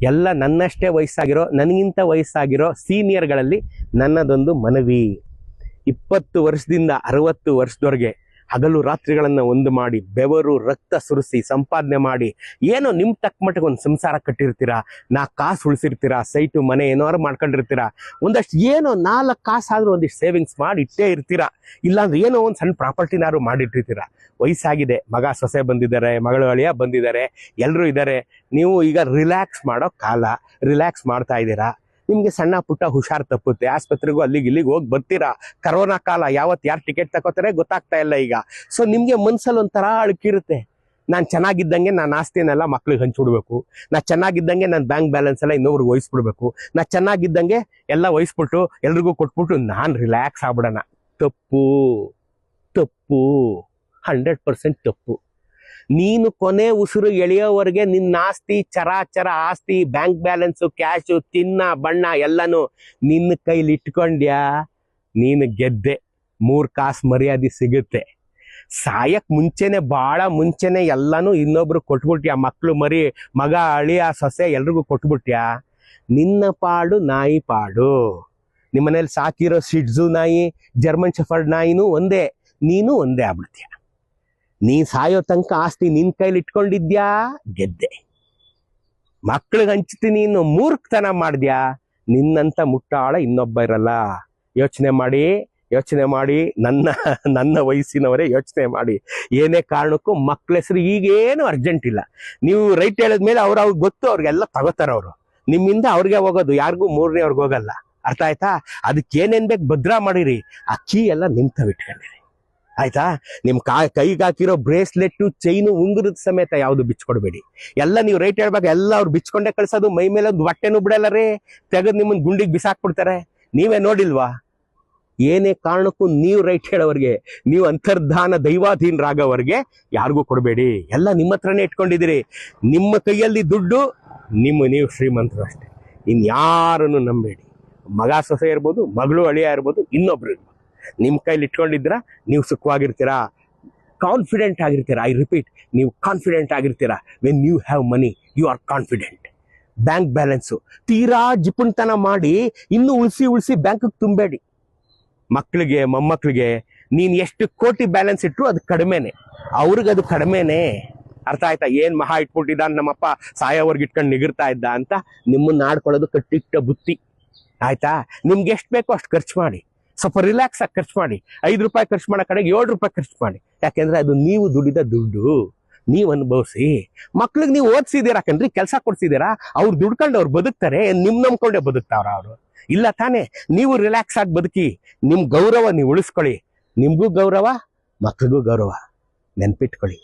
ಎಲ್ಲ ನನ್ನಷ್ಟೇ ವಯಸ್ಸಾಗಿರೋ, ನನಗಿಂತ ವಯಸ್ಸಾಗಿರೋ ಸೀನಿಯರ್ಗಳಲ್ಲಿ ನನ್ನದೊಂದು ಮನವಿ, 20 ವರ್ಷದಿಂದ 60 ವರ್ಷದವರೆಗೆ ಹಗಲು ರಾತ್ರಿಗಳನ್ನು ಒಂದು ಮಾಡಿ ಬೆವರು ರಕ್ತ ಸುರಿಸಿ ಸಂಪಾದನೆ ಮಾಡಿ ಏನೋ ನಿಮ್ಮ ತಕ್ಕ ಮಟ್ಟಿಗೆ ಒಂದು ಸಂಸಾರ ಕಟ್ಟಿರ್ತೀರಾ, 4 ಕಾಸು ಉಳಿಸಿರ್ತೀರಾ, ಸೈಟು ಮನೆ ಏನಾದ್ರು ಮಾಡ್ಕೊಂಡಿರ್ತೀರಾ, ಒಂದಷ್ಟು ಏನೋ 4 ಕಾಸು ಆದ್ರೂ ಒಂದಿಷ್ಟು ಸೇವಿಂಗ್ಸ್ ಮಾಡಿ ಇಟ್ಟೇ ಇರ್ತೀರಾ, ಇಲ್ಲಾಂದ್ರೆ ಏನೋ ಒಂದು ಸಣ್ಣ ಪ್ರಾಪರ್ಟಿನಾದ್ರು ಮಾಡಿಟ್ಟಿರ್ತೀರಾ. ವಯಸ್ಸಾಗಿದೆ, ಮಗ ಸೊಸೆ ಬಂದಿದ್ದಾರೆ, ಮಗಳು ಅಳಿಯ ಬಂದಿದ್ದಾರೆ, ಎಲ್ಲರೂ ಇದ್ದಾರೆ. ನೀವು ಈಗ ರಿಲ್ಯಾಕ್ಸ್ ಮಾಡೋ ಕಾಲ, ರಿಲ್ಯಾಕ್ಸ್ ಮಾಡ್ತಾ ಇದ್ದೀರಾ. ನಿಮ್ಗೆ ಸಣ್ಣ ಪುಟ್ಟ ಹುಷಾರ್ ತಪ್ಪುತ್ತೆ, ಆಸ್ಪತ್ರೆಗೂ ಅಲ್ಲಿಗೆ ಇಲ್ಲಿಗೆ ಹೋಗಿ ಬರ್ತೀರಾ. ಕರೋನಾ ಕಾಲ, ಯಾವತ್ತು ಯಾರು ಟಿಕೆಟ್ ತಗೋತಾರೆ ಗೊತ್ತಾಗ್ತಾ ಇಲ್ಲ ಈಗ. ಸೊ ನಿಮ್ಗೆ ಮನ್ಸಲ್ಲಿ ಒಂಥರ ಅಳುಕಿರುತ್ತೆ. ನಾನು ಚೆನ್ನಾಗಿದ್ದಂಗೆ ನಾನು ಆಸ್ತಿನೆಲ್ಲ ಮಕ್ಳಿಗೆ ಹಂಚ್ಬಿಡ್ಬೇಕು, ನಾ ಚೆನ್ನಾಗಿದ್ದಂಗೆ ನನ್ನ ಬ್ಯಾಂಕ್ ಬ್ಯಾಲೆನ್ಸ್ ಎಲ್ಲ ಇನ್ನೊಬ್ರಿಗೆ ವಹಿಸ್ಬಿಡ್ಬೇಕು, ನಾ ಚೆನ್ನಾಗಿದ್ದಂಗೆ ಎಲ್ಲ ವಹಿಸ್ಬಿಟ್ಟು ಎಲ್ರಿಗೂ ಕೊಟ್ಬಿಟ್ಟು ನಾನು ರಿಲ್ಯಾಕ್ಸ್ ಆಗ್ಬಿಡೋಣ. ತಪ್ಪು ತಪ್ಪು, 100% ತಪ್ಪು. ನೀನು ಕೊನೆ ಉಸಿರು ಎಳೆಯೋವರೆಗೆ ನಿನ್ನ ಆಸ್ತಿ, ಚರಾಚರ ಆಸ್ತಿ, ಬ್ಯಾಂಕ್ ಬ್ಯಾಲೆನ್ಸು, ಕ್ಯಾಶು, ತಿನ್ನ ಬಣ್ಣ ಎಲ್ಲನೂ ನಿನ್ನ ಕೈಲಿ ಇಟ್ಕೊಂಡ್ಯಾ, ನೀನು ಗೆದ್ದೆ. 3 ಕಾಸು ಮರ್ಯಾದೆ ಸಿಗುತ್ತೆ. ಸಾಯಕ್ ಮುಂಚೆನೆ, ಭಾಳ ಮುಂಚೆನೆ ಎಲ್ಲನೂ ಇನ್ನೊಬ್ರು ಕೊಟ್ಬಿಟ್ಯಾ. ಮಕ್ಕಳು ಮರಿ, ಮಗ ಅಳಿಯ ಸೊಸೆ ಎಲ್ರಿಗೂ ಕೊಟ್ಬಿಟ್ಯಾ. ನಿನ್ನ ಪಾಡು ನಾಯಿ ಪಾಡು. ನಿಮ್ಮನೇಲಿ ಸಾಕಿರೋ ಶಿಡ್ಜು ನಾಯಿ, ಜರ್ಮನ್ ಶೆಫರ್ಡ್ ನಾಯಿನೂ ಒಂದೇ, ನೀನು ಒಂದೇ ಆಗ್ಬಿಡ್ತೀಯ. ನೀ ಸಾಯೋ ತನಕ ಆಸ್ತಿ ನಿನ್ ಕೈಲಿ ಇಟ್ಕೊಂಡಿದ್ಯಾ, ಗೆದ್ದೆ. ಮಕ್ಳಿಗೆ ಹಂಚ್ತೀನಿ ಇನ್ನು ಮೂರ್ಖತನ ಮಾಡ್ದ್ಯಾ, ನಿನ್ನಂತ ಮುಟ್ಟಾಳ ಇನ್ನೊಬ್ಬ ಇರಲ್ಲ. ಯೋಚನೆ ಮಾಡಿ ನನ್ನ ವಯಸ್ಸಿನವರೇ ಯೋಚನೆ ಮಾಡಿ. ಏನೇ ಕಾರಣಕ್ಕೂ ಮಕ್ಳ ಹೆಸರು ಈಗೇನು ಅರ್ಜೆಂಟ್ ಇಲ್ಲ. ನೀವು ರೈಟ್ ಹೇಳಿದ್ಮೇಲೆ ಅವ್ರಿಗೆ ಗೊತ್ತು, ಅವ್ರಿಗೆಲ್ಲ ತಗೋತಾರ. ಅವರು ನಿಮ್ಮಿಂದ ಅವ್ರಿಗೆ ಹೋಗೋದು, ಯಾರಿಗೂ 3ನೇ ಅವ್ರಿಗೆ ಹೋಗಲ್ಲ. ಅರ್ಥ ಆಯ್ತಾ? ಅದಕ್ಕೆ ಏನೇನ್ ಬೇಕು ಭದ್ರಾ ಮಾಡಿರಿ. ಆ ಕೀ ಎಲ್ಲ ನಿಂತವಿಟ್ಕೊಂಡಿರಿ. ಆಯ್ತಾ? ನಿಮ್ ಕೈಗೆ ಹಾಕಿರೋ ಬ್ರೇಸ್ಲೆಟ್ಟು, ಚೈನು, ಉಂಗುರದ ಸಮೇತ ಯಾವ್ದು ಬಿಚ್ಕೊಡ್ಬೇಡಿ. ಎಲ್ಲ ನೀವು ರೈಟ್ ಹೇಳ್ಬೇಕು, ಎಲ್ಲ ಅವ್ರು ಬಿಚ್ಕೊಂಡೇ ಕಳ್ಸೋದು. ಮೈ ಮೇಲೆ ಒಂದು ಬಟ್ಟೆನೂ ಬಿಡಲ್ಲ ರೀ, ತೆಗೆದು ನಿಮ್ಮನ್ನ ಗುಂಡಿಗೆ ಬಿಸಾಕ್ಬಿಡ್ತಾರೆ. ನೀವೇ ನೋಡಿಲ್ವಾ? ಏನೇ ಕಾರಣಕ್ಕೂ ನೀವು ರೈಟ್ ಹೇಳೋವರೆಗೆ, ನೀವು ಅಂತರ್ಧಾನ ದೈವಾಧೀನರಾಗೋವರೆಗೆ ಯಾರಿಗೂ ಕೊಡಬೇಡಿ. ಎಲ್ಲ ನಿಮ್ಮ ಹತ್ರನೇ ಇಟ್ಕೊಂಡಿದ್ದೀರಿ. ನಿಮ್ಮ ಕೈಯಲ್ಲಿ ದುಡ್ಡು, ನೀವು ಶ್ರೀಮಂತರು ಅಷ್ಟೇ. ಇನ್ಯಾರನ್ನು ನಂಬೇಡಿ. ಮಗ ಸೊಸೆ ಇರ್ಬೋದು, ಮಗಳು ಅಳಿಯ ಇರ್ಬೋದು, ಇನ್ನೊಬ್ರು ಇರ್ಬೋದು, ನಿಮ್ಮ ಕೈಲಿ ಇಟ್ಕೊಂಡಿದ್ರ ನೀವು ಸುಖವಾಗಿರ್ತೀರಾ, ಕಾನ್ಫಿಡೆಂಟ್ ಆಗಿರ್ತೀರಾ. ಐ ರಿಪೀಟ್, ನೀವು ಕಾನ್ಫಿಡೆಂಟ್ ಆಗಿರ್ತೀರಾ. When you have money you are confident. Bank balance ತೀರಾ ಜಿಪುಣ್ತನ ಮಾಡಿ ಇನ್ನೂ ಉಳಿಸಿ ಬ್ಯಾಂಕಿಗೆ ತುಂಬಬೇಡಿ. ಮಕ್ಕಳಿಗೆ, ಮೊಮ್ಮಕ್ಕಳಿಗೆ ನೀನು ಎಷ್ಟು ಕೋಟಿ ಬ್ಯಾಲೆನ್ಸ್ ಇಟ್ಟರು ಅದು ಕಡಿಮೆನೆ, ಅವ್ರಿಗೆ ಅದು ಕಡಿಮೆನೆ. ಅರ್ಥ ಆಯ್ತಾ? ಏನ್ ಮಹಾ ಇಟ್ಬಿಟ್ಟಿದ್ದ ನಮ್ಮಪ್ಪ, ಸಾಯೋವರ್ಗೆ ಇಟ್ಕೊಂಡು ನಿಗಿರ್ತಾ ಇದ್ದ ಅಂತ ನಿಮ್ಮನ್ನ ಆಡ್ಕೊಳ್ಳೋದು ಕಟ್ಟಿಟ್ಟ ಬುತ್ತಿ. ಆಯ್ತಾ? ನಿಮ್ಗೆ ಎಷ್ಟು ಬೇಕೋ ಅಷ್ಟು ಖರ್ಚು ಮಾಡಿ, ಸ್ವಲ್ಪ ರಿಲ್ಯಾಕ್ಸ್ ಆಗಿ ಖರ್ಚು ಮಾಡಿ. 5 ರೂಪಾಯಿ ಖರ್ಚು ಮಾಡೋ ಕಡೆಗೆ 7 ರೂಪಾಯಿ ಖರ್ಚು ಮಾಡಿ. ಯಾಕೆಂದ್ರೆ ಅದು ನೀವು ದುಡಿದ ದುಡ್ಡು, ನೀವು ಅನುಭವಿಸಿ. ಮಕ್ಳಿಗೆ ನೀವು ಓದಿಸಿದೀರಾ ಕಣ್ರಿ, ಕೆಲಸ ಕೊಡ್ಸಿದೀರಾ, ಅವ್ರು ದುಡ್ಕೊಂಡು ಅವ್ರು ಬದುಕ್ತಾರೆ. ನಿಮ್ ನಂಬ್ಕೊಂಡೇ ಬದುಕ್ತಾವ್ರ ಅವರು? ಇಲ್ಲ ತಾನೇ? ನೀವು ರಿಲ್ಯಾಕ್ಸ್ ಆಗಿ ಬದುಕಿ, ನಿಮ್ ಗೌರವ ನೀವು ಉಳಿಸ್ಕೊಳ್ಳಿ. ನಿಮ್ಗೂ ಗೌರವ, ಮಕ್ಳಿಗೂ ಗೌರವ. ನೆನ್ಪಿಟ್ಕೊಳ್ಳಿ.